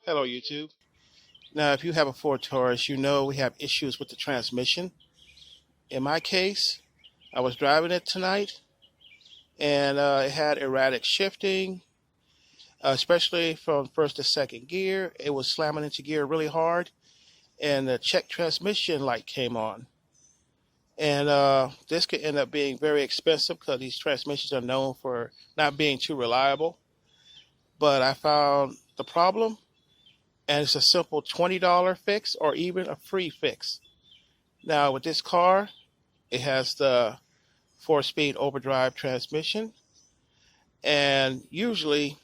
Hello, YouTube. Now, if you have a Ford Taurus, you know we have issues with the transmission. In my case, I was driving it tonight, and it had erratic shifting, especially from first to second gear. It was slamming into gear really hard, and the check transmission light came on. And this could end up being very expensive because these transmissions are known for not being too reliable. But I found the problem, and it's a simple $20 fix or even a free fix. Now, with this car, it has the 4-speed overdrive transmission, and usually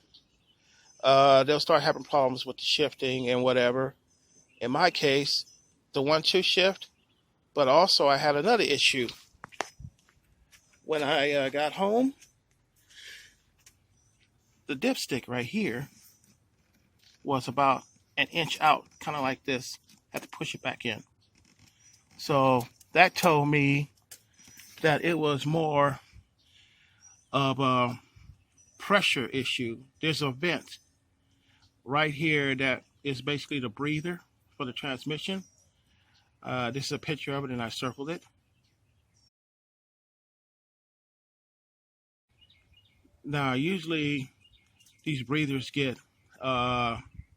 they'll start having problems with the shifting and whatever. In my case, the 1-2 shift, but also I had another issue. When I got home, the dipstick right here was about an inch out, kind of like this. Had to push it back in. So that told me that it was more of a pressure issue. There's a vent right here that is basically the breather for the transmission. This is a picture of it, and I circled it. Now, usually these breathers get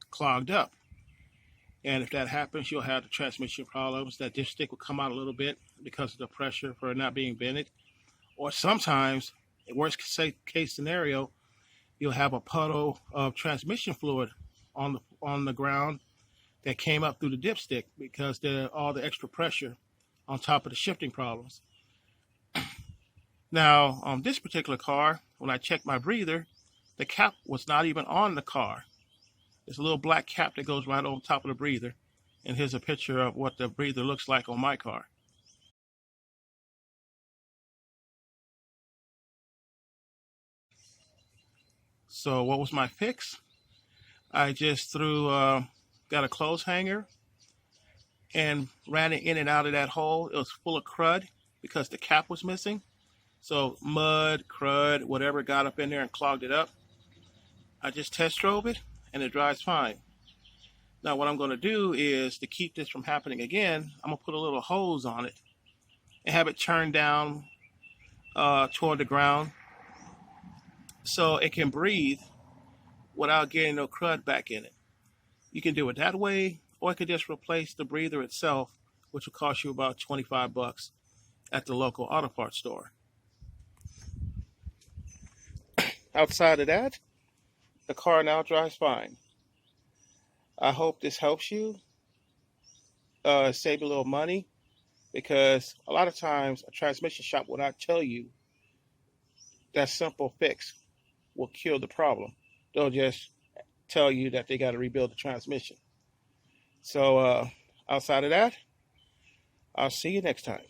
clogged up, and if that happens, you'll have the transmission problems. That dipstick will come out a little bit because of the pressure for it not being vented. Or sometimes, in worst case scenario, you'll have a puddle of transmission fluid on the ground that came up through the dipstick because all the extra pressure on top of the shifting problems. Now, on this particular car, when I checked my breather, the cap was not even on the car. There's a little black cap that goes right on top of the breather. And here's a picture of what the breather looks like on my car. So what was my fix? I just got a clothes hanger and ran it in and out of that hole. It was full of crud because the cap was missing. So mud, crud, whatever got up in there and clogged it up. I just test drove it and it drives fine. Now what I'm going to do is, to keep this from happening again, I'm going to put a little hose on it and have it turned down toward the ground so it can breathe without getting no crud back in it. You can do it that way, or I could just replace the breather itself, which will cost you about $25 at the local auto parts store. Outside of that, the car now drives fine. I hope this helps you save a little money, because a lot of times a transmission shop will not tell you that simple fix will cure the problem. They'll just tell you that they got to rebuild the transmission. So outside of that, I'll see you next time.